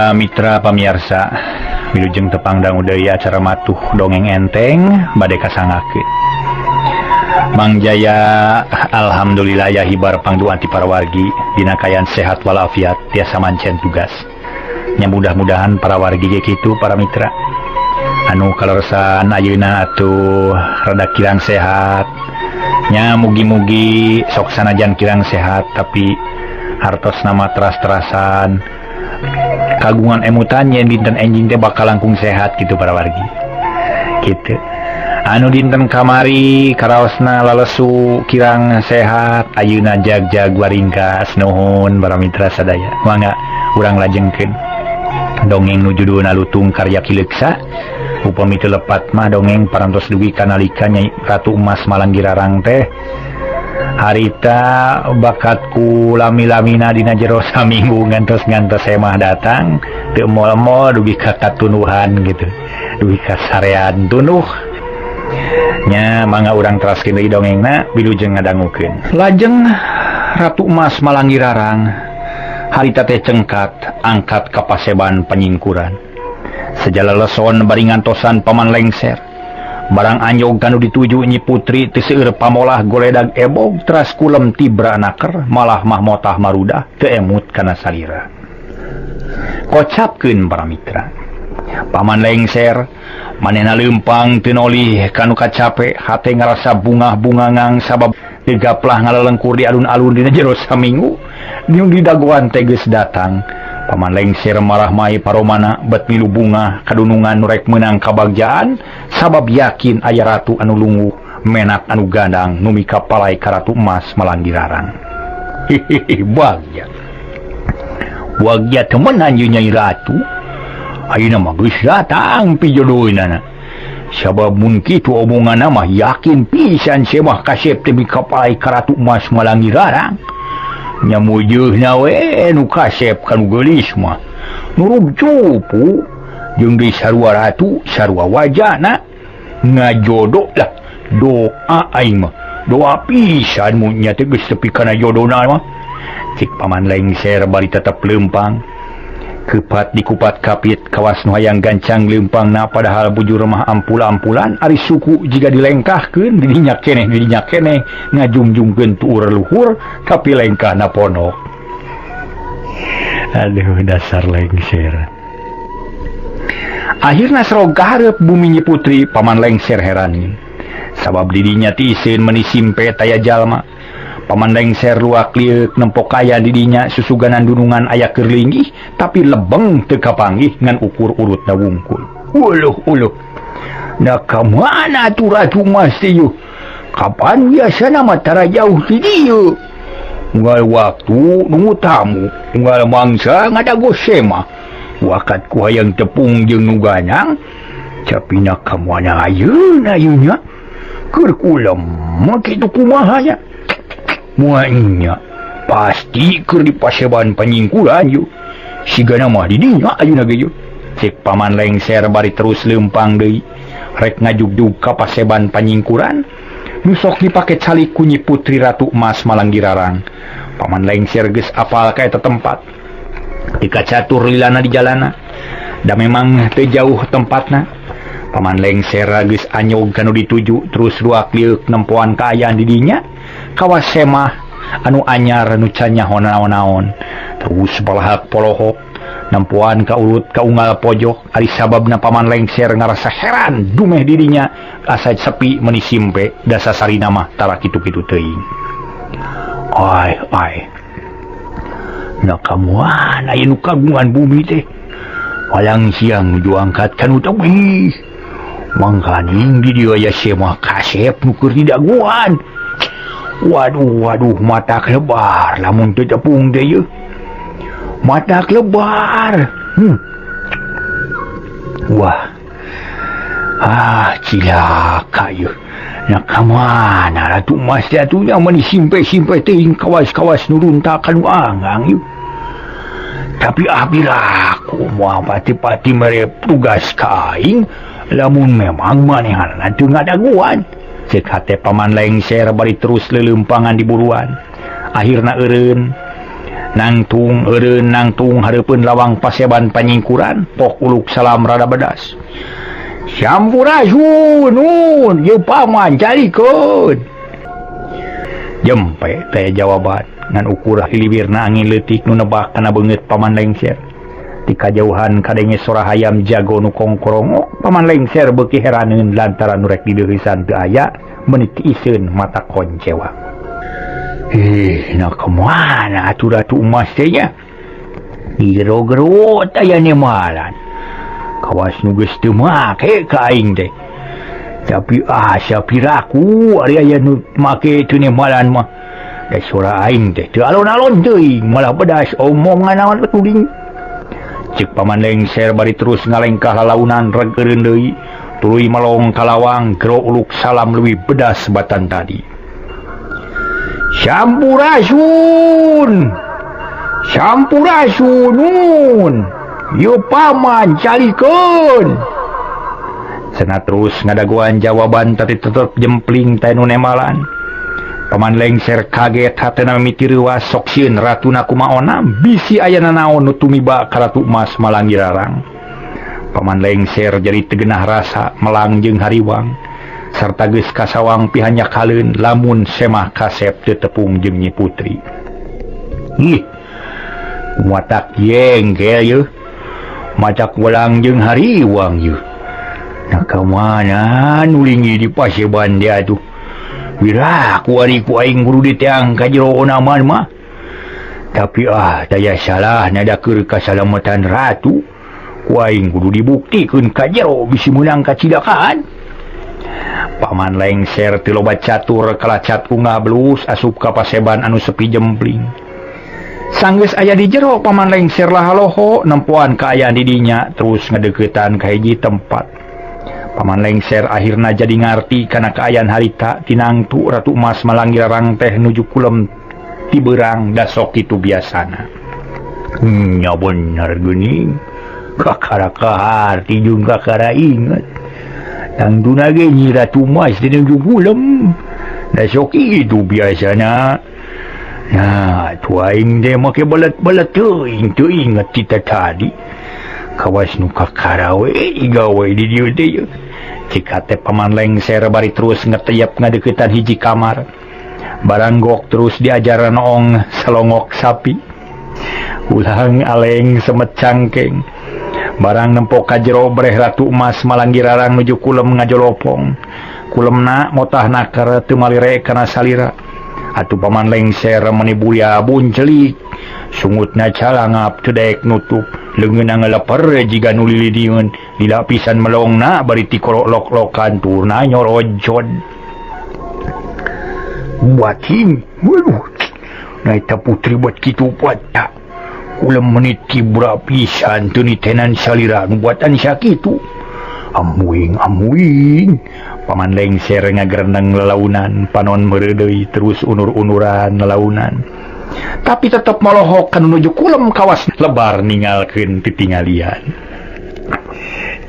para mitra pamirsa wilujeng tepangdang udaya acara matuh dongeng enteng bade kasangakeun. Mang Jaya alhamdulillah ya hibar pangduan ti para wargi dina kayan sehat walafiat tiasa mancen tugas. Nya mudah-mudahan para wargi ge kitu para mitra. Anu kalorsan ayeuna atuh rada kirang sehat. Nya mugi-mugi sok sanajan kirang sehat tapi hartos nama teras-terasan kagungan emutan yang dinten enjing teh bakal langkung sehat gitu para wargi gitu. Anu dinten kamari karaosna lalesu kirang sehat ayeuna jag-jag waringkas nuhun para mitra sadaya mangga urang lajengkeun dongeng nu judulna Lutung karya Kileksa upami teu lepat mah dongeng parantos dugi kanalika Nyai Ratu Emas Malanggirarang teh harita bakatku lami-lamina dina jero saminggu ngantos emah datang teu moal-moal dugi ka katunuhan gitu dugi ka sarean tunuh nya mangga urang teraskeun deui dongengna wilujeng ngadangukeun. Lajeng Ratu Emas Malanggirarang harita teh cengkat angkat ka paseban penyingkuran sejala leson bari ngantosan Paman Lengser barang anyog kanu dituju Nyi Putri teu seueur pamolah goledag ebog teras kulem tibra naker malah mahmotah marudah teu emut kana salira. Kocapkeun para mitra Paman Lengser manehna leumpang teu nolih kanu kacape hate ngarasa bungah-bungangang sabab teu gaplah ngalalengkur di alun-alun dina jero saminggu nu di dagoan teh geus datang. Paman Lengser marah mai paromana bet milu bunga kadunungan nurek menang kabagjaan sabab yakin aya ratu anu lungu menak anu gandang numi kapalai ka Ratu Emas Malanggirarang. Hehehe bagya temenan ieu Nyai Ratu ayeuna mah geus datang pijodoeunana sabab mun kitu omonganna mah yakin pisan sia mah kasep teh kapalai ka Ratu Emas Malanggirarang. Nya mujeuhna we nu kasep kanu geulis mah nurub cupu jeung di sarua ratu sarua wajana ngajodoh lah doa aing mah doa pisan mun nya teh geus tepi kana jodona mah cik Paman Lengser bari tetep leumpang kepat dikupat kapit kawas nu hayang gancang leumpangna padahal bujur mah ampul-ampulan ari suku jika dilengkahkeun didinya keneh ngajungjungkeun tuur luhur tapi lengkahna ponok. Aduh dasar Lengser. Akhirna serog kaharep bumi Nyi Putri Paman Lengser herani sabab didinya ti iseun meuni simpe taya jalma. Paman Lengser luak liuk nempok kaya didinya susuganan dunungan aya keur linggih tapi lebeng teu kapanggih ngan ukur urutna wungkul. Uluh na kamana atuh Ratu Emas teh yeuh kapan biasana mah tara jauh ti dieu unggal waktu nunggu tamu unggal mangsa ngadagose mah wakat ku hayang tepung jeung nu ganyang capina kamana ayeuna ieu nya keur kulem mah kitu kumaha nya muanya pasti keur di paseban penyingkuran yuk sigana mah di dinya ayeuna ge yuk cek Paman Lengser bari terus leumpang deui rek ngajug-jug ka paseban penyingkuran nu sok dipake calik ku Nyi Putri Ratu Emas Malanggirarang. Paman Lengser geus apal ka eta tempat tika catur lilana di jalana da memang teu jauh tempatna. Paman Lengser geus anyog kanu dituju terus ruak liuk nempoan kaayaan di dinya kawas semah anu anyar anu can nyahon naon-naon terus balahak polohok nempoan ka urut ka unggal pojok ari sababna Paman Lengser ngarasa heran dumeh dirinya asa sepi meuni simpe da sasarina mah tara kitu-kitu teuing. Ai na kamuan aya nu kagungan bumi teh walang siang nuju angkat kanu teuing mangkaning di dieu aya semah kasep nu keur didaguan. Waduh mata lebar lamun teu tepung teh yeuh mata lebar. Wah cilaka yeuh na kamana Ratu Emas teh atunya meuni simpe-simpe teuing kawas-kawas nu runtak kanu anggang yeuh tapi abilaku moal pati-pati mere tugas ka aing lamun memang manehanna teu ngadaguan cek hate Paman Lengser bari terus leleumpangan di buruan. Akhirna eureun nangtung eureun nangtung hareupeun lawang paseban panyingkuran pok uluk salam rada bedas. Sampurasun nun ye paman carikeun. Jempe teh jawaban ngan ukur hilibirna angin leutik nu nebak kana beungeut paman lengser. Di kajauhan kadenge sora hayam jago nu kongkorongok. Paman lengser beuki heraneun lantaran nu rek dideurisan teu aya menit iseun mata koncewa. Nah kemana atuh Ratu Emas teh nya? Gero-gero aya nemalan. Kawas nu geus teu make ka aing teh. Tapi sapiraku ari aya nu make teu nemalan mah. Da suara aing teh teu alon-alon teuing malah bedas omongan naon tuding. Cek paman lengser bari terus ngalengkah lalaunan regeureun deui. Tuluy melong kalawang gero uluk salam leuwih bedas batan tadi. Sampurasun nun yo paman calikeun. Cenah terus ngadaguan jawaban tadi tetep jempling teh nu nemalan. Paman lengser kaget hatena mimiti reuas sok sieun ratuna kumaona bisi aya nanaon nu tumiba ka Ratu Emas Malanggirarang. Paman lengser jadi tegenah rasa melang jeung hariwang sarta geus kasawang pihanyak haleun lamun semah kasep teu tepung jeung Nyi Putri. Ih, watak jengkel ye, macak welang jeung hariwang ye. Nah kamana nulingi di paseban dia tuh. Wira ku ari ku aing kudu diteang ka jero onaman mah. Tapi daya salah nadakeun kasalamatan ratu. Ku aing kudu dibuktikeun ka jero bisi meunang kacidakaan. Paman lengser teu loba catur kalacat ungah belus asup ka paseban anu sepi jempling. Sanggeus aya di jero paman lengser lahaloho nempoan kaayaan di dinya terus ngadeuketan ka hiji tempat. Paman lengser akhirna jadi ngarti kana kaayaan harita tinangtu Ratu Emas Malanggirarang teh nuju kulem ti beurang da sok kitu biasana. Nya bener geuning. Kakara kaharti jeung kakara inget. Tangduna ge Nyi Ratu Emas teh nuju kulem. Da sok kitu biasana. Nah, tu aing teh make belet-belet teuing teu inget tita tadi. Kawas nu kakara we gawe di dieu teh. Cika teh paman lengser bari terus ngeteyep ngadeuketan hiji kamar. Baranggok terus diajaran ong selongok sapi. Ulang aleng semet cangkeng. Barang nempok ka jero breh Ratu Emas Malanggirarang nuju kulem ngajolopong. Kulemna ngotahna keur teu malire kana salira. Atuh paman lengser meuni buya buncelik. Sungutna calangap teu daek nutup. Leungeunna ngeleper jiga nu lilidieun. Lila pisan melongna bari ti kolok-lokan turna nyorojod. Buating, waduh. Na eta putri buat kitu pada. Kulem menit kibra pisan teu nitenan salira nu buatan sakitu. Amuing. Paman lengser ngagereneng lelaunan panon meureu deui terus unur-unuran lelaunan. Tapi tetep molohok kan menuju kulem kawas lebar ninggalkeun titingalian.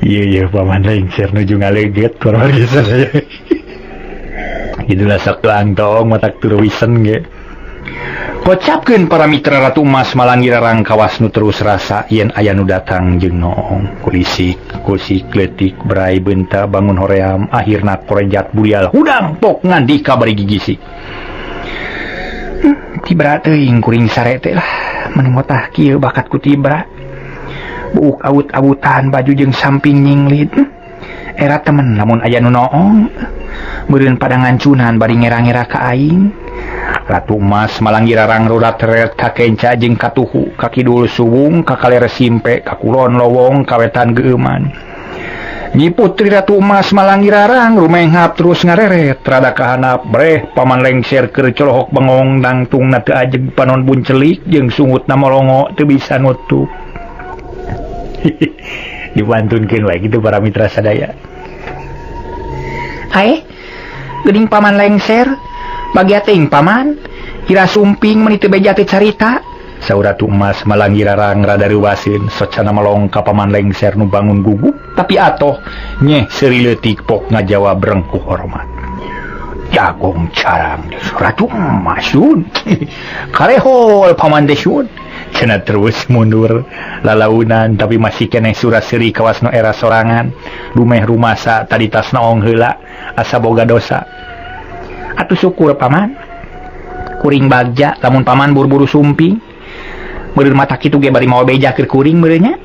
Iya paman lengser nuju ngaleget kurang bisa saya. Itulah saklang tong matak turuwisen ge. Kocapkeun para mitra Ratu Emas Malanggirarang kawas nu terus rasa yen aya nu datang jeung noong. Kulisik, kusik leutik berai beunta bangun hoream akhirna korejat burial hudang pok ngandika bari gigisik. Tibra teuing kuring sare teh lah meuni motah kieu bakat ku tibra. Buuk awut-awutan baju jeung samping nyinglit. Era temen lamun aya nu noong. Meureun pada ngancunan bari ngera-ngera ka aing. Ratu Emas Malanggirarang rudat teret ka kenca jeung katuhu ka kidul suwung ka kaler simpe ka kulon lowong kawetan geuman. Nyi Putri Ratu Emas Malanggirarang rumenghap terus ngareret rada kahanap breh paman lengser keur colohok bengong nangtungna teu ajeg panon buncelik jeung sungutna molongo teu bisa nutup. Dibantunkeun wae kitu para mitra sadaya. Hae, geuning paman lengser, bagi teuing paman, ira sumping meuni teu beja teu carita. Saur Ratu Emas Malanggirarang rada reuwaseun socana melong ka paman lengser nu bangun gugup tapi atoh nyeh seuri leutik pok ngajawab rengkuh hormat. jagong carang Ratu Masun karehol paman desun cenah terus mundur lalaunan tapi masih keneh suraseri kawasno era sorangan lumeh rumasa tadi tasna ong heula asa boga dosa atuh syukur paman kuring bagja lamun paman buru-buru sumping beureun mata kitu ge bari mawa beja keur kuring meureun nya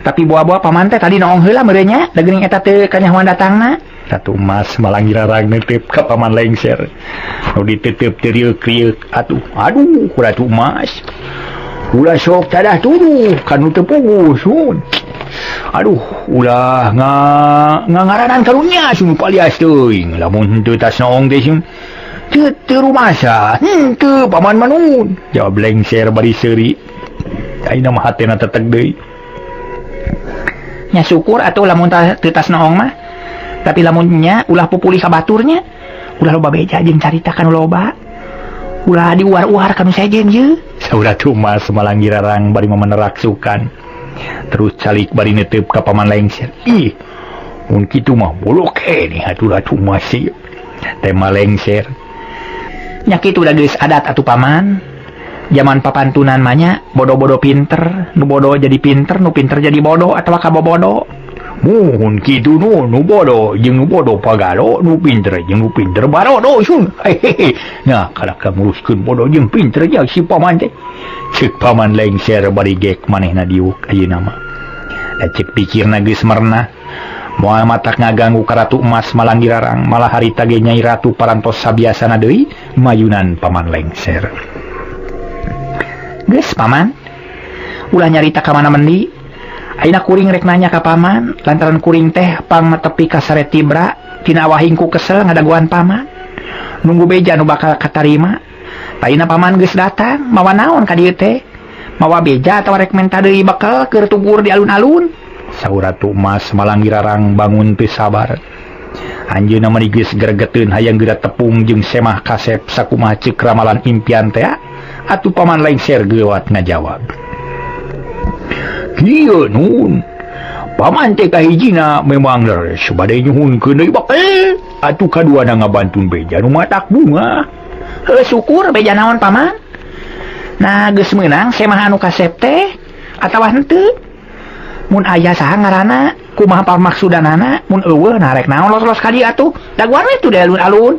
tapi buah-buah paman teh tadi naong heula meureun nya da geuning eta teu kanyahoan datangna Ratu Mas malanggirarang netep ka paman lengser nu ditetep teu rieuh-rieuh aduh Ratu Mas ulah sok tadah tuduh kanu teu puguh sun aduh ulah ngaranan karunya sun palias teuing lamun teu tas naong teh sun teu rumasa teu paman manun jawab lengser bari seuri ayeuna mah hatena tetek deui nya syukur atuh lamun teu tas naong mah tapi lamunnya ulah pupuli ka baturnya ulah loba beja jeung carita kanu loba ulah diuar-uar kanu sejen ye saur Ratu Mas malanggirarang bari mamenerak sukan terus calik bari netep ka paman lengser ih mun kitu mah bolok nih atuh Ratu Mas tema lengser nya kitu da geus adat atuh paman zaman papantunan mah nya bodo-bodo pinter nu bodo jadi pinter nu pinter jadi bodoh atawa kabobodo mun kitu nu bodoh jeung nu bodoh pagalo nu pinter jeung nu pinter barodo sun hehehe nah kada nguruskeun bodoh jeung pinter jeung si paman teh ceuk paman lengser bari gek manehna diuk ayeuna mah da ceuk pikirna geus merna moal matak ngaganggu ka Ratu Emas malanggirarang malah harita ge Nyai Ratu parantos sabiasana deui mayunan paman lengser geus paman ulah nyarita ka mana mendi ayeuna kuring rek nanya ka paman lantaran kuring teh pang netepi ka sare tibra tina wahingku kesel ngadaguan paman nunggu beja nu bakal katarima ayeuna paman geus datang mawa naon ka dieu teh mawa beja atawa rek menta deui bakal keur tugur di alun-alun saur Ratu Emas malanggirarang bangun teu sabar anjeunna mah geus gregeteun hayang geura tepung jeung semah kasep sakumaha ceuk ramalan impian teh atuh paman lengser geuwat ngajawab kieu nun paman teh kahijina memang leres bade nyuhunkeun deui bakal atuh kaduana ngabantun beja nu matak bunga syukur beja naon paman nah geus meunang semah anu kasep teh atawa henteu mun aya saha ngaranna kumaha pamaksudanana mun eueuh nah rek naon los-los ka dieu atuh daguan we tu di alun-alun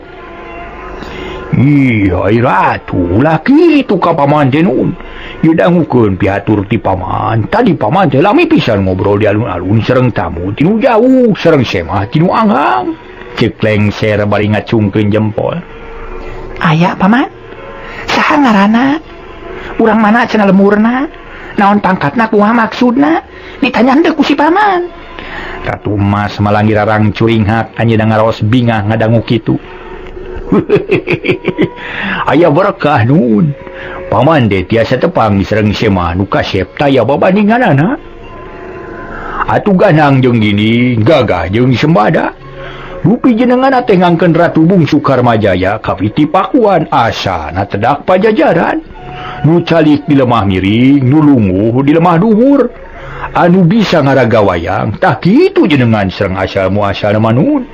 iya Ratu ulah kitu ka paman teh nun ieu dangukeun piatur ti paman tadi paman teh lami pisan ngobrol di alun-alun sareng tamu tinu jauh sareng semah tinu anggang ceuk lengser bari ngacungkeun jempol aya paman saha ngaranna urang mana cenah lemurna naon pangkatna kumaha maksudna ditanya henteu ku si paman Ratu Emas malanggirarang curing hak anjeunna ngaraos bingah ngadangu kitu aya berkah nun paman teh tiasa tepang sareng semah nu kasep taya babandinganana atuh ganang jeung gini gagah jeung sembada rupi jenengan teh ngangkeun Ratu Bungsu Karmajaya ka piti pakuan asana tedak pajajaran nu calik di lemah miring nu lungguh di lemah duhur anu bisa ngaraga wayang tah kitu jenengan sareng asal muasal manun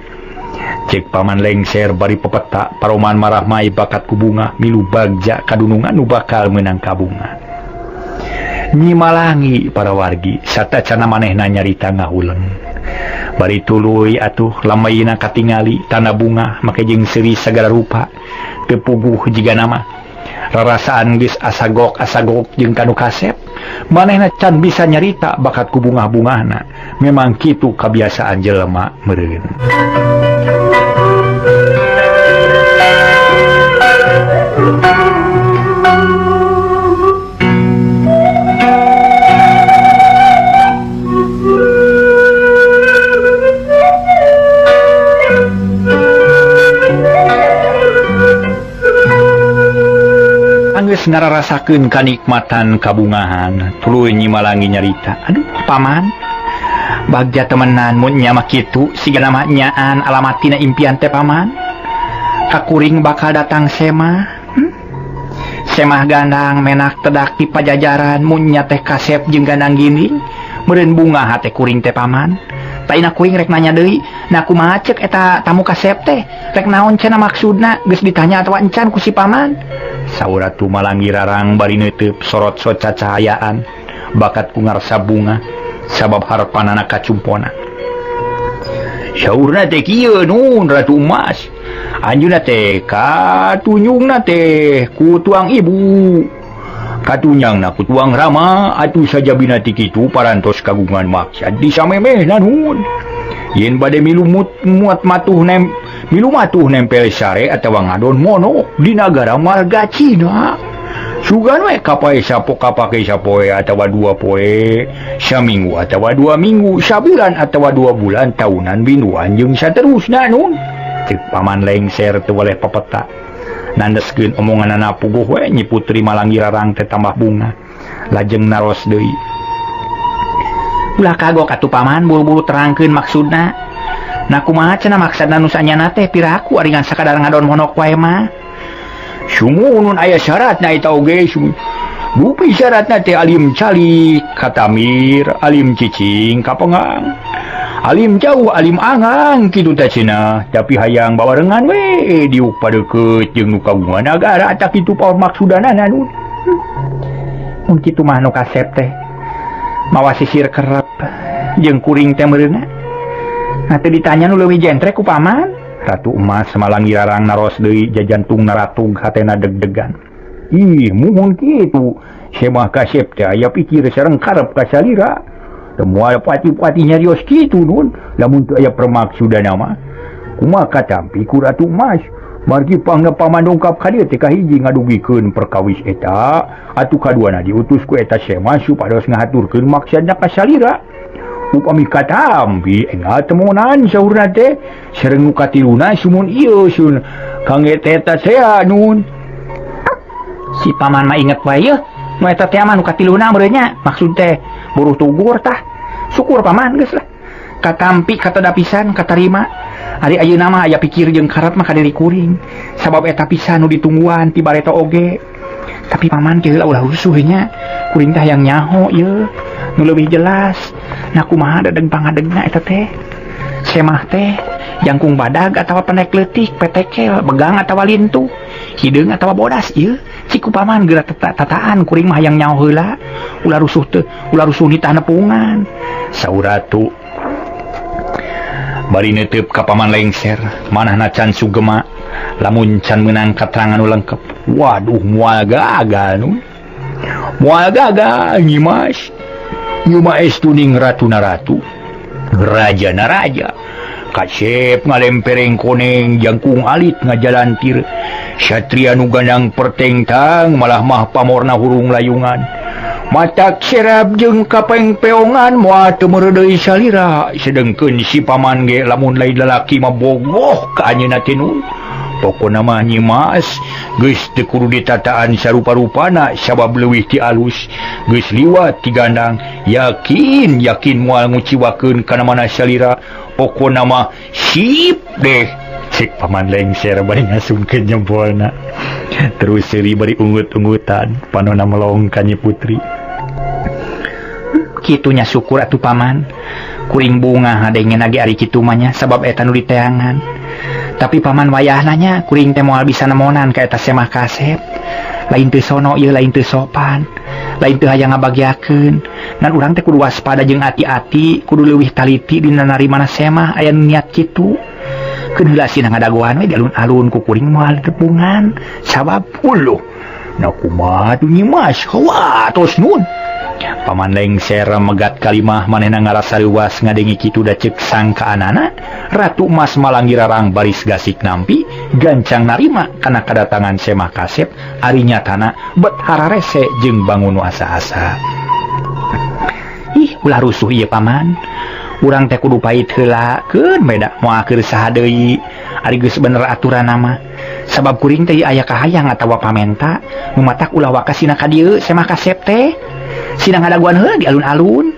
cek paman lengser bari pepeta paroman marah mai bakat ku bunga milu bagja kadunungan nu bakal meunang ka bunga nyi malangi para wargi sarta cana manehna nyarita ngahuleng bari tuluy atuh lamayna katingali tanah bunga make jeung seuri sagala rupa teu puguh jiga nama rarasaan geus asagok jeung kanu kasep manehna can bisa nyarita bakat ku bunga-bungahna memang kitu kabiasaan jelema meureun geus ngararasakeun kanikmatan kabungahan tuluy Nyi Malangi nyarita aduh paman bagja temenan mun nya mah kitu sigana mah nyaan alamatina impian teh paman kakuring bakal datang semah semah gandang menak tedak di pajajaran mun nya teh kasep jeung gandang gini meureun bunga hate kuring teh paman Taina kuing rek nanya deui, na kumaha ceuk eta tamu kasep teh? Rek naon cenah maksudna? Geus ditanya atawa encan ku si paman? Saur Ratu Malanggirarang bari neuteub sorot-sorot cacahayaan bakat ku ngarsa bunga sabab harapanana kacumpona. Saurna teh kieu nun Ratu Emas. Anjeunna teh katunyungna teh ku tuang ibu. Katunyangna ku tuang Rama atuh sajabina ti kitu parantos kagungan maksad disamemehna nun. Yen bade milu matuh nempel sare atawa ngadon mono di nagara marga Cina. Sugan we kapae sapo kapake sapoe atawa 2 poe, saminggu atawa 2 minggu, sabulan atawa 2 bulan, tahunan binuan jeung saterusna nun. Ceuk Paman Lengser teu waleh papeta. Nandeskeun omonganana puguh we Nyi Putri Malanggirarang teh tambah bunga. Lajeng naros deui. Ulah kagok atuh paman, buru-buru terangkeun maksudna. Na kumaha cenah maksudna nu sanyana teh piraku aringan sakadar ngadon monok wae mah. Sumunun aya syaratna eta oge Bupi syaratna teh alim calik katamir, alim cicing kapengang. Alim jauh, alim angang kitu teh cenah, tapi hayang babarengan we diuk padeukeut jeung nu kagungan nagara tak kitu paur maksudanana nun. Mun kitu mah nu kasep teh mawa sisir kerep jeung kuring teh meureunna. Nah teu ditanya nu leuwih jentrek ku paman. Ratu Emas Malanggirarang naros deui jajantung naratug hatena deg-degan. Ih, muhun kitu. Semah kasep teh aya pikir sareng karep ka salira. Semua pati-pati nyarios kitu nun. Lamun teu aya permaksudana mah. Kumaha katampi ku Ratu Emas. Margi pangna paman dongkap ka dieu teh kahiji ngadugikeun perkawis eta, atuh kaduana diutus ku eta Semah supados ngahaturkeun maksudna ka salira. Upami katampi engal temonan saurna teh sareng nu katiluna sumun ieu sun kangge eta teh nun. Si paman mah inget wae yeuh. Nu eta teh mah nu katiluna meureun nya. Maksud teh buruh tugur tah. Syukur paman geus lah. Katampi katada pisan katarima. Ari ayeuna mah aya pikir jeung karep mah ka diri kuring. Sabab eta pisan nu ditungguan ti bareta oge. Tapi paman teh heula ulah rusuh nya. Kuring teh hayang nyaho ieu. Nu leuwih jelas. Nah kumaha dadeng pangadegna eta teh? Semah teh jangkung badag atawa pendek leutik, petekel, begang atawa lintu, hideung atawa bodas ieu. Ciku paman geura tataan kuring mah hayang nyaho heula. Ulah rusuh teh, ulah rusuh ni tah nepungan. Saur Ratu bari neuteub ka Paman Lengser, manahna can sugema, lamun can meunang katerangan nu lengkep. Waduh, moal gagal nu. Moal gagal Nyi Mas. Ieu mah estuning ratu na ratu, raja na raja. Kasep ngalempereng koneng jangkung alit ngajalantir. Satria nu gandang pertengtang malah mah pamorna hurung layungan. Matak serap jeung kapeng peongan moal teu meureuh deui salira. Sedengkeun si paman ge lamun lain lalaki mah bogoh ka anjeunna teh nun. Pokona mah Nyi Mas geus teu kudu ditataan sarupa-rupana sabab leuwih ti alus. Geus liwat ti gandang, yakin moal nguciwakeun kana mana salira. Pokona mah sip deh. Cek Paman Lengser bari ngasungkeun jempolna. Terus seuri bari ungut-ungutan panonna melong ka Nyi Putri. Kitunya syukur atuh paman. Kuring bunga hadengen lagi ari kitu mah nya sabab eta nu diteangan. Tapi paman wayahna nya kuring teh moal bisa nemonan ka eta Semah kasep. Lain teu sono ieu lain teu sopan. Lain teu hayang ngabagiakeun. Ngan urang teh kudu waspada jeung ati-ati, kudu leuwih taliti dina narimana Semah aya niat kitu. Keun heula sina ngadagoan we di alun-alun ku kuring moal tepungan sabab uluh. Na kumaha tuh Nyi Mas? Hawa tos nun. Paman Lengser megat kalimah manehna ngarasa leuwas ngadengi kitu da ceuk sangkaanana. Ratu Emas Malanggirarang baris gasik nampi gancang narima kana kadatangan Semah kasep ari nyatana bet hararese jeung bangun asa-asa. Ih ulah rusuh ieu paman. Urang teh kudu pait heula keun beda moal keur saha deui ari geus bener aturanna mah. Sabab kuring teh aya kahayang atawa pamenta nu matak ulah wakasina ka dieu Semah kasep teh. Sina ngadaguan heula di alun-alun.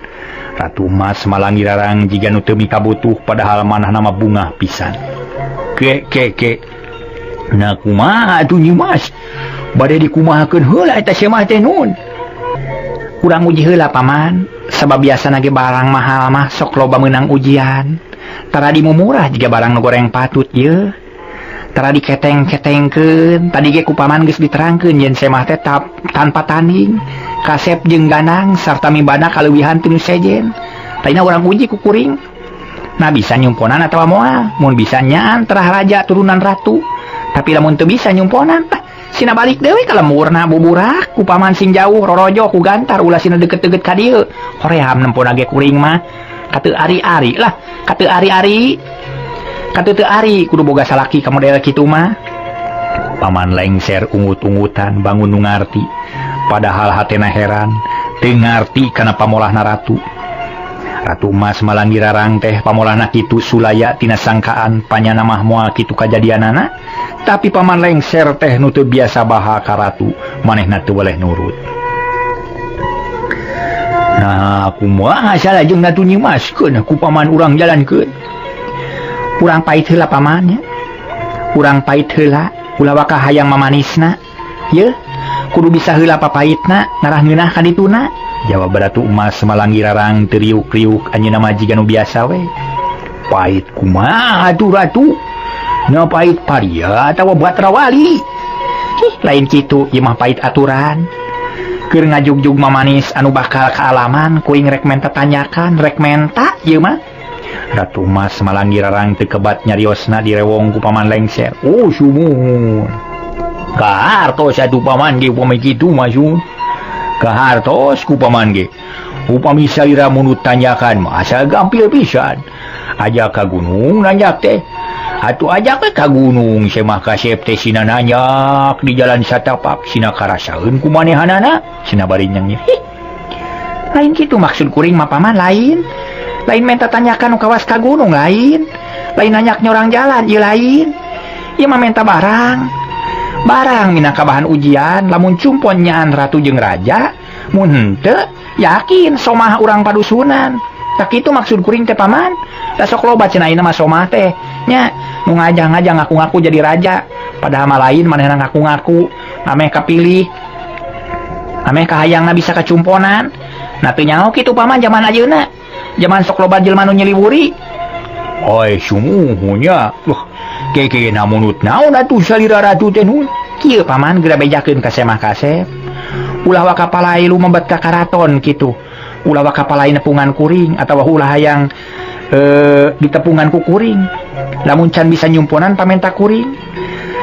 Ratu Emas Malanggirarang jiga nu teu mika butuh padahal manahna mah bungah pisan. Ke. Nah kumaha atuh Nyi Mas? Bade dikumahakeun heula eta Semah teh nun. Kurang uji heula paman. Sabab biasa nage barang mahal mah sok loba menang ujian. Tara di murah jika barang nu goreng patut ye. Tara diketeng-ketengkeun, tadi ge ku paman geus diterangkeun yen semah teh tanpa tanding, kasep jeung ganang sarta mibana kaleuwihan teu sejen. Taina urang uji ku kuring. Nah bisa nyumponan atawa moal, mun bisa nyaan terah raja turunan ratu. Tapi lamun teu bisa nyumponan, sina balik deui ka lemurna buburak ku paman sing jauh rorojo ku gantar ulah sina deket-deket ka dieu. Hoream nempona ge kuring mah kateu ari-ari lah, kateu ari-ari. Kateu teu ari kudu boga salaki ka model kitu mah. Paman lengser ungut-ungutan bangun nu ngarti. Padahal hatena heran, teu ngarti kana pamolahna ratu. Ratu Emas Malanggi Rarang teh pamolahna kitu sulaya tina sangkaan panyana mah moal kitu kajadianana. Tapi paman lengser teh nu teu biasa baha ka ratu, manehna teu boleh nurut. Nah, kumaha salajengna tu nyimaskeun ku paman urang jalankeun. Urang pait heula paman nya. Urang pait heula, ulah waka hayang mamanisna. Ye, kudu bisa heula papaitna ngarah ngeunah ka dituna. Jawab Ratu Emas Malanggi Rarang teriuk-riuk anjeunna mah jiga nu biasa we. Pait kumaha atuh ratu? Na pait paria atawa Batrawali? Lain kitu, ieu mah pait aturan. Keur ngajugjug mamanis anu bakal kaalaman kuing rek menta tanyakan, rek menta ieu mah. Ratu Emas Malanggi Rarang teu kebat nyariosna direwong ku paman lengser. Oh sumuhun. Kahartos atuh paman ge upami kitu mah sun. Kahartos ku paman ge. Upami salira munut tanyakan mah asal gampil pisan. Ajak ka gunung nanyak teh. Atuh ajak we ka gunung semah kasep teh sina nanyak di jalan satapak sina karasaeun ku manehanana sina bari nyengnya. Lain kitu maksud kuring mah paman lain. Lain menta tanyakan nu kawas ka gunung lain. Lain nanyak nyorang jalan ieu lain. Ieu mah menta barang. Barang minangka bahan ujian lamun cumpon nyaan ratu jeung raja mun henteu yakin somah urang padusunan. Tak kitu maksud kuring teh paman. Da sok loba cenah ayeuna mah somah teh nya nu ngajang-ngajang ngaku-ngaku jadi raja padahal mah lain manehna ngaku-ngaku ameh kapilih ameh kahayangna bisa kacumponan. Nah teu nyaho kitu paman zaman ayeuna. Zaman sok loba jelema nu nyeliwuri. Oi sumuhunya. Keke namunut naon atuh salira ratu teh nun. Kieu paman geura bejakeun ka semah kasep. Ulah waka palai lu membet ka karaton kitu. Ulah waka palai nepungan kuring atawa ulah hayang ditepungan ku kuring. Lamun can bisa nyumponan pamenta kuring.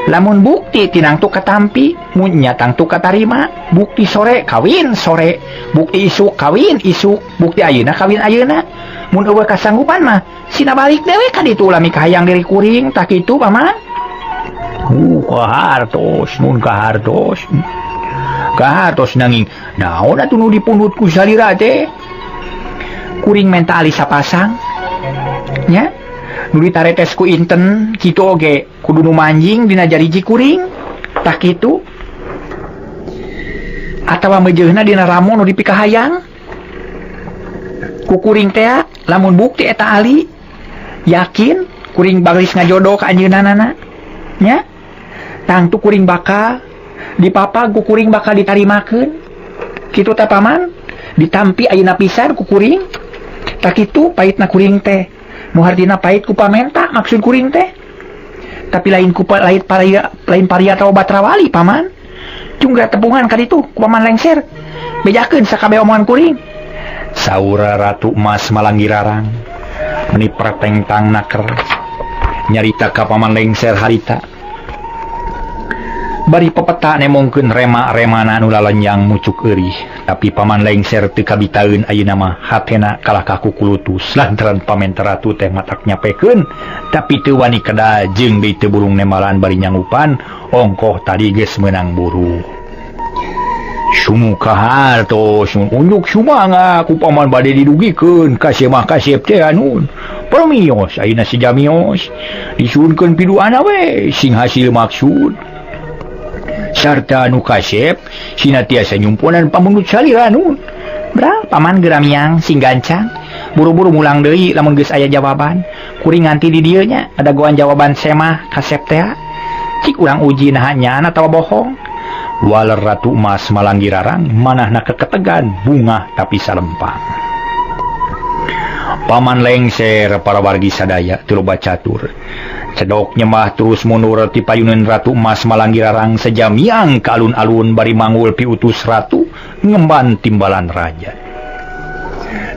Lamun bukti tinangtu katampi, mun nya tangtu katarima. Bukti sore kawin sore, bukti isuk kawin isuk, bukti ayeuna kawin ayeuna. Mun eueuh kasanggupan mah sina balik dewe ka ditu lami kahayang diri kuring tak kitu paman. Kahartos mun kahartos. Kahartos nanging naon atuh nu dipundhut ku salira teh? Kuring menta alih sapasang. Nya nu ditaretes ku inten kitu oge kudu nu manjing dina jariji kuring tak kitu atawa meujeuna dina ramon nu dipikahayang ku kuring teh lamun bukti eta ali yakin kuring baglis ngajodoh ka anjeunana nya tangtu kuring bakal dipapa ku kuring bakal ditarimakeun kitu teh paman ditampi ayeuna pisan ku kuring tak kitu paitna kuring teh nu hartina pait ku pamenta maksud kuring teh. Tapi lain paria atawa Batrawali paman. Cungga tepungan ka ditu ku paman lengser. Bejakeun sakabeh omongan kuring. Saura Ratu Emas Malanggi Rarang meni pertengtang naker nyarita ka paman lengser harita. Bari pepeta nemongkeun rema-remana anu lalenjang mucuk eurih, tapi paman lengser teu kabitaeun ayeuna mah hatena kalah ka kukulutus lantaran pamenta ratu teh matak nyapekeun, tapi teu wani kada jeung deui teu burung nemalan bari nyanggupan ongkoh tadi geus meunang buru. Sumu kahartos unjuk sumanga ku paman bade didugikeun ka semah kasep teh anun. Permios ayeuna si jamios disuunkeun piduana we sing hasil maksud. Sarta anu kasep sina tiasa nyumponan pamunut salira nun. Bra paman geura miang sing gancang buru-buru mulang deui lamun geus aya jawaban kuring nganti di dieu nya ada goan jawaban semah kasep teh cik urang uji nah nyaan atawa bohong. Waler Ratu Emas Malanggi Rarang manahna keketegan bunga tapi salempang. Paman lengser para wargi sadaya teu loba catur. Cedok nyemah terus mundur ti payunan Ratu Emas Malanggirarang sejamiang ka alun-alun bari mangul piutus ratu ngemban timbalan raja.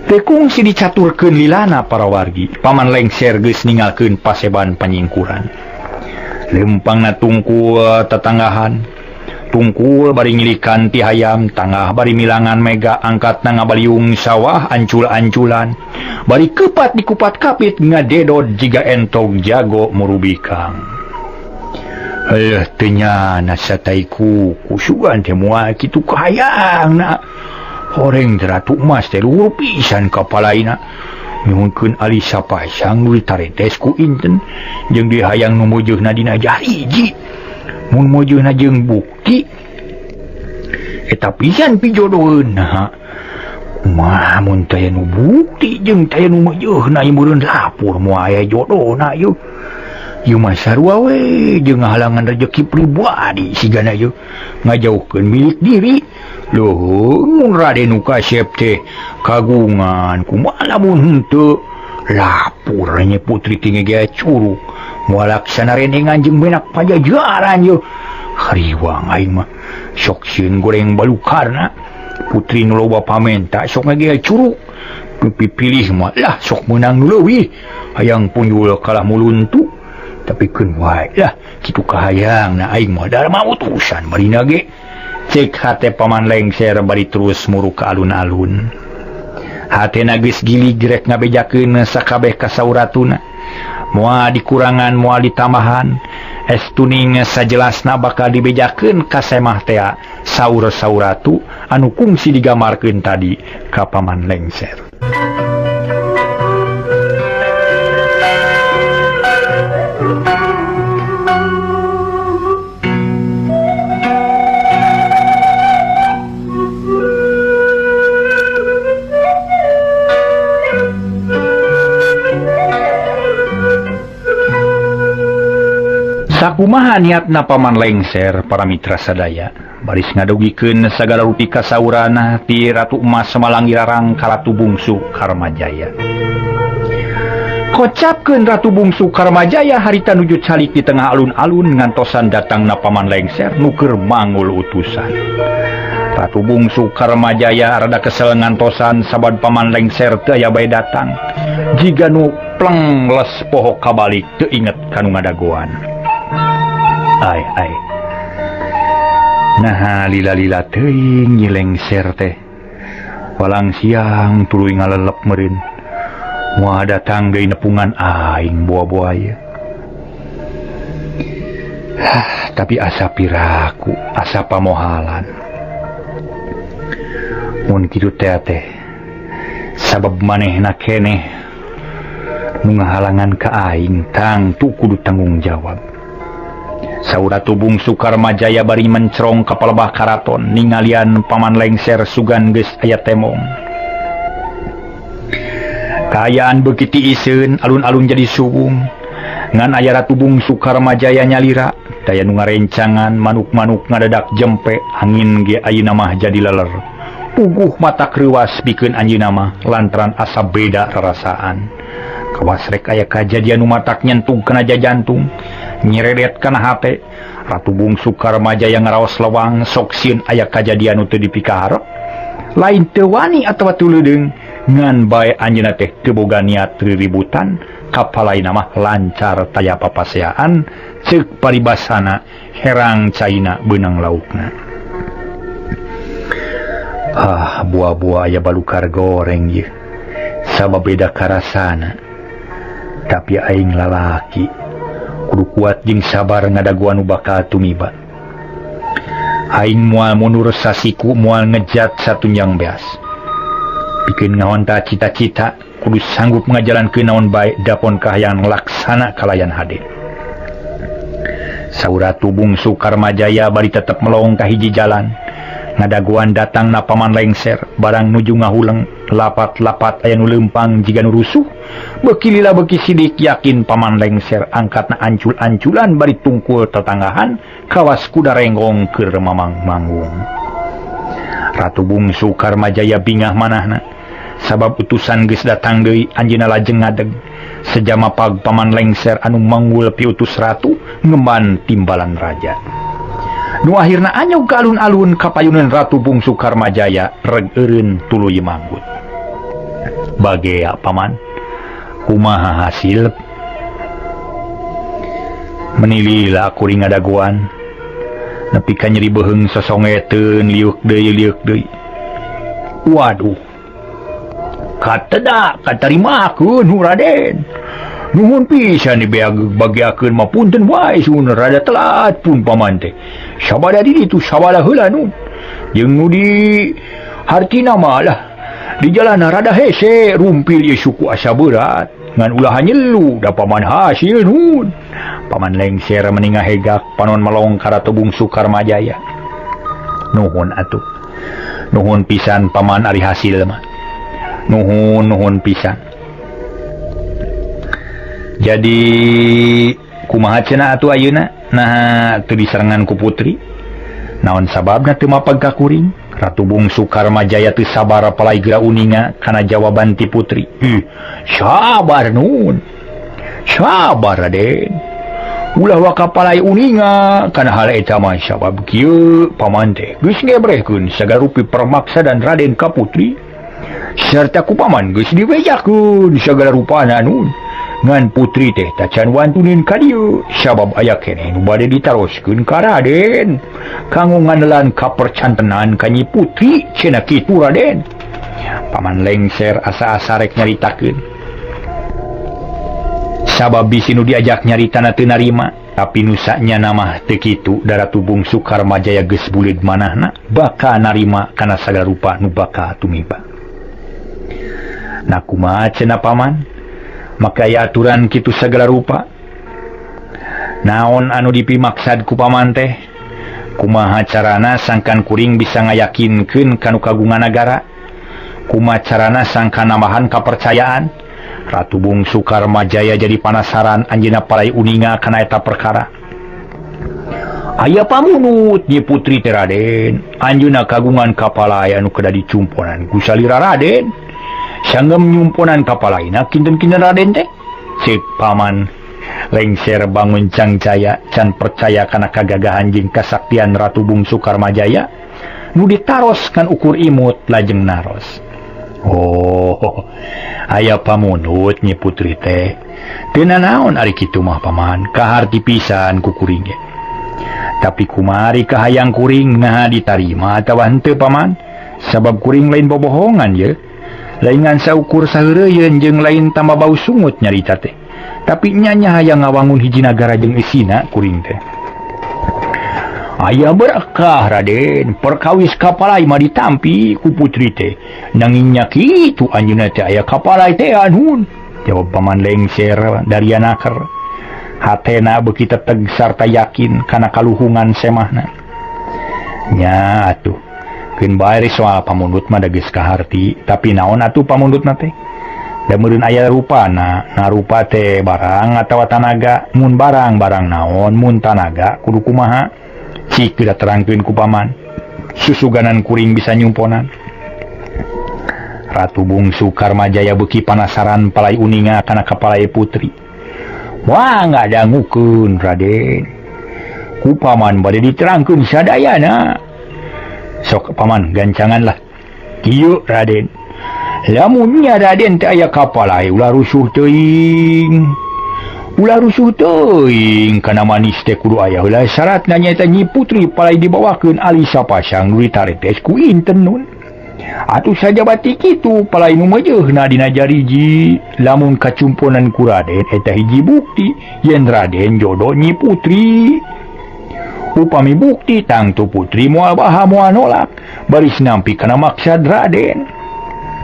Tekung si dicaturkeun lilana para wargi, paman lengser geus ninggalkeun paseban panyingkuran. Lempangna tungkul tetanggahan, tungkul bari ngilikan ti hayam, tangah bari milangan mega angkatna ngabaliung sawah ancul-anculan, bari kepat dikupat kapit ngadedod jiga entog jago murubikang. Teu nyana sataiku kusugan teh moal kitu kahayangna. Horeng Ratu Emas teh luhur pisan kapalaina. Nyuhunkeun ali sapasang nu ditaretes ku inten jeung dihayang nu mujeuhna dina jahiji. Mun mujeuhna jeung bukti eta pisan pijodoheunna. Kumaha mun teu aya nu bukti jeung teu aya nu mujeuhna ieu meureun lapor moal aya jodohna ieu. Ieu mah sarua we jeung ngahalangan rezeki pribadi sigana ieu ngajauhkeun milik diri. Loh, mun Raden nu Kasep teh kagungan kumaha lamun henteu lapor nya putri ti ngegea curug moal laksana rendengan jeung benak pajajaran yeuh. Hariwang aing mah sok sieun goreng balukarna putri nu loba pamenta sok ngegea curug pipilih mah lah sok meunang nu leuwih hayang punjul kalah muluntu tapi keun wae lah kitu kahayangna aing mah darma utusan marina ge. Cek hate paman lengser bari terus muru ka alun-alun. Hatena geus gilig rek ngabejakeun sakabeh kasauratuna. Moal dikurangan moal ditambahan, estuning sajelasna bakal dibejakeun ka semah teh saur-sauratu anu kungsi digamarkeun tadi ka paman lengser. Sakumaha niatna paman lengser para mitra sadaya baris ngadugikeun sagala rupi kasaurana ti Ratu Emas Malanggirarang ka Ratu Bungsu Karmajaya. Kocapkeun Ratu Bungsu Karmajaya harita nuju calik di tengah alun-alun ngantosan datangna paman lengser nu keur mangul utusan. Ratu Bungsu Karmajaya rada kesel ngantosan sabad paman lengser teu aya bae datang. Jiga nu pleng les poho kabalik teu inget kanu ngadagoan. Ai. Nah lila-lila teuing nyi lengser teh. Walang siang tuluy ngalelep meureun. Moal datang deui nepungan aing boa-boaya. Tapi asa piraku, asa pamohalan. Mun kitu teh sabab manehna keneh nu ngahalangan ka aing tang tu kudu tanggung jawab. Sauratu Bungsu Karmajaya bari mencrong ka palebah karaton ningalian paman lengser sugan geus aya temong. Kaayaan beuki ti iseun alun-alun jadi suwung. Ngan aya Ratu Bungsu Karmajaya nyalira, daya nu ngarencangan manuk-manuk ngadadak jempe, angin ge ayeuna mah jadi leler. Puguh mata kreuwas pikeun anjeunna mah lantaran asa beda rarasaan. Kawas rek aya kajadian nu matak nyentug kana jantung. Nyeredet kana hate Ratu Bungsu Karmajaya ngaraos lewang sok sieun aya kajadian nu teu dipikaharep lain teu wani atawa teu leudeung ngan bae anjeunna teh teu boga niat riributan kapalaina mah lancar taya papaseaan ceuk paribasana herang caina beunang laukna. Buah-buah aya balukar goreng ieu sababeda karasana tapi aing lalaki kudu kuat jeung sabar ngadaguan nu bakal tumiba. Aing moal mundur sasiku moal ngejat satunjang beas. Pikeun ngahonta cita-cita kudu sanggup ngajalankeun naon bae dapon kahayang laksana kalayan hade. Sauratu Bungsu Karmajaya bari tetep melong ka hiji jalan. Ngadaguan datangna paman lengser barang nuju ngahuleng lapat-lapat aya nu leumpang jiga nu rusuh. Beuki lila beuki sidik yakin paman lengser angkatna ancul-anculan bari tungkul tetanggahan kawas kuda renggong keur mamang-manggung. Ratu Bungsu Karmajaya bingah manahna sabab utusan geus datang deui anjeunna lajeng ngadeg sejamapag paman lengser anu manggul piutus ratu ngemban timbalan raja. Nu akhirna anyog ka alun-alun kapayunan Ratu Bungsu Karmajaya reg eureun tuluy manggut. Bagea paman, kumaha hasil? Menilila kuring ngadaguan, nepi ka nyeri beheung sosongeteun liuk deui. Waduh, kateda katarimakeun Raden. Nuhun pisan dibagiakeun mah punten wae sun rada telat pun paman teh. Sabada di ditu sabada heula nu. Jeung nu di hartina mah lah. Di jalan rada hese rumpil ieu suku asa berat ngan ulah nyelu da paman hasil nun. Paman lengser meningah hegak panon melong ka Ratu Bungsu Karmajaya. Nuhun atuh. Nuhun pisan paman ari hasil mah. Nuhun pisan. Jadi kumaha cenah atuh ayeuna nah teu diserangan ku putri naon sababna teu mapag ka kuring. Ratu Bungsu Karmajaya teu sabar palaigra uninga kana jawaban ti putri. Sabar nun, sabar Raden, ulah waka palai uninga kana hal eta mah sabab kieu paman teh geus ngebrehkeun sagarupi permaksa dan Raden ka putri serta ku paman geus diwejakeun sagala rupana nun. Ngan putri teh tacan wantunin ka dieu sabab aya keneh nu bade ditaroskeun ka Raden kanggo nganelan kapercantenan ka nyi putri cenah kitu Raden. Paman lengser asa-asa rek nyaritakeun sabab bisi nu diajak nyaritana teu narima, tapi nu sanyana mah teu kitu da Ratu Bungsu Karmajaya geus buleud manahna baka narima kana sagala rupa nu baka tumiba. Nah kumaha cenah paman? Maka ya aturan kitu segala rupa. Naon anu dipimaksad ku paman teh? Kumaha carana sangkan kuring bisa ngayakinkeun kanu kagungan nagara? Kumaha carana sangkan nambahan kapercayaan? Ratu Bungsu Karmajaya jadi panasaran anjeunna palai uninga kana eta perkara. Aya pamunut nyi putri teh Raden, anjeunna kagungan kapalai anu kedah dicumponan ku salira Raden. Sanggem nyumponan kapalaina kinten-kinten Raden teh. Cek paman lengser bangun cangcaya can percaya kana kagagahan jeung kasaktian Ratu Bungsu Karmajaya nu ditaros kan ukur imut lajeng naros. Oh, aya pamunut nyi putri teh. Teu naon ari kitu mah paman, kaharti pisan ku kuring ge. Tapi kumari kahayang kuring nah ditarima atawa henteu paman? Sabab kuring lain bobohongan ye. Laingan saukur saheureuyeun jeung lain tambah bau sungut nyarita teh. Tapi nyanya hayang ngawangun hiji nagara jeung isina kuring teh. Aya berkah Raden, perkawis kapalai mah ditampi ku putri teh. Nanging nya kitu anjeunna teh aya kapalai teh anun. Jawab paman lengser dari anaker. Hatena beuki teteg sarta yakin kana kaluhungan semahna. Nya atuh keun bae soal pamundut mah da geus kaharti, tapi naon atuh pamundutna teh? Da meureun aya rupana, na rupa teh barang atawa tanaga, mun barang naon, mun tanaga kudu kumaha? Cik da terangkeun ku paman. Susuganan kuring bisa nyumponan. Ratu Bungsu Karmajaya beuki panasaran palai uninga kana kapalai putri. Wah ngadangukeun Raden. Ku paman bade diterangkeun sadayana. Sok paman gancangan lah. Kieu Raden, lamunnya Raden teh aya kapalai ulah rusuh teuing. Ulah rusuh teuing kana manis teh kudu aya heula syaratna nyaeta nyi putri palai dibawakeun ali sapasang nu ditaretes ku inten nun. Atuh saja bati kitu palai nu meujeuhna dina jariji lamun kacumponan ku Raden eta hiji bukti yen Raden jodoh nyi putri. Upami bukti tangtu putri moal baha moal nolak baris nampi kana maksad Raden.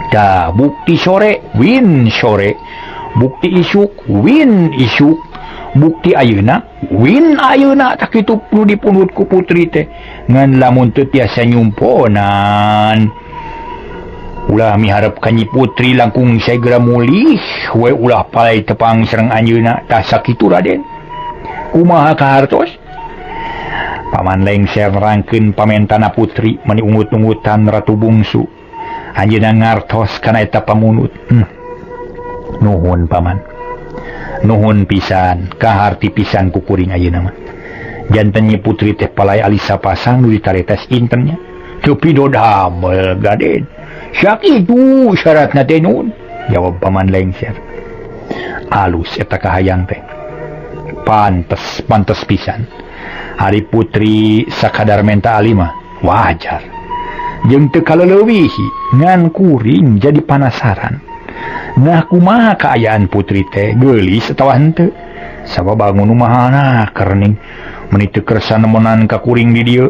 Da bukti sore win sore, bukti isuk win isuk, bukti ayeuna win ayeuna tak kitu perlu dipunut ku putri teh. Ngan lamun teu tiasa nyumponan ulah miharep ka nyi putri langkung segera mulih we ulah palai tepang sareng anjeunna tah sakitu Raden. Kumaha kahartos? Paman lengser nerangkeun pamentana putri meni ungut-ungutan Ratu Bungsu. Anjeunna ngartos kana eta pamunut. Nuhun paman. Nuhun pisan, kaharti pisan ku kuring ayeuna mah. Janten Nyi Putri teh palai alisa pasang nu ditaretes intennya. Teu pido damel Gaden. Sakitu syaratna teh nun. Jawab paman lengser. Alus eta kahayang teh. Pantes pisan. Hari Putri sakadar menta alima wajar. Jeung teu kaleulewihi ngan kuring jadi panasaran. Nah kumaha kaayaan Putri teh geulis atawa henteu? Sabab bangun umahana kerening meuni teu kersa nemonan ka kuring di dieu.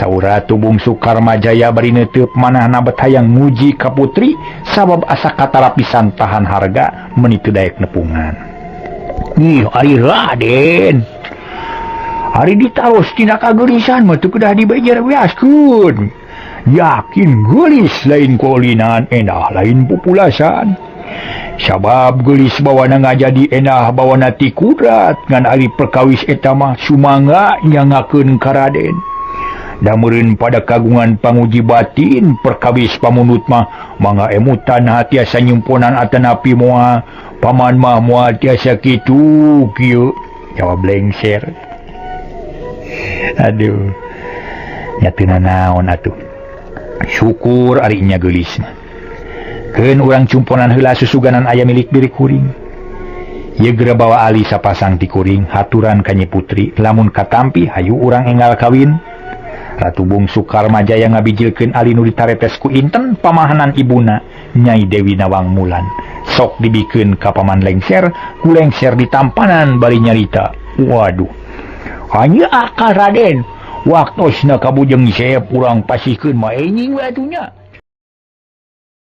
Saura tu bungsu Karmajaya bari neuteuk manahna bet hayang muji ka Putri sabab asa katara pisan tahan harga meuni teu daek nepungan. Ih ari Raden. Ari ditaros tina kageulisan mah teu kedah dibejer weaskeun. Yakin geulis lain kulinan endah lain pupulasan. Sabab geulis bawana ngajadi endah bawana ti kudrat ngan ari perkawis eta mah sumangga nyangakeun ka Raden. Da meureun pada kagungan panguji batin perkawis pamunut mah mangga emutan tiasa nyumponan atanapi moal paman mah moal tiasa kitu kieu. Jawab lengser. Aduh. Nyateuna naon atuh. Syukur ari nya geulis mah. Keun urang cumponan heula susuganan aya milik diri kuring. Ieu geura bawa ali sapasang ti kuring haturan ka Nyi Putri lamun katampi hayu urang enggal kawin. Ratu bungsu Karmajaya ngabijilkeun ali nu ditaretes ku inten pamahanan ibuna Nyai Dewi Nawang Mulan. Sok dibikeun ka paman lengser, ku lengser ditampanan bari nyarita. Waduh. Hanya akal Raden. Waktosna kabujeng saya urang pasihkeun mah enjing we atunya.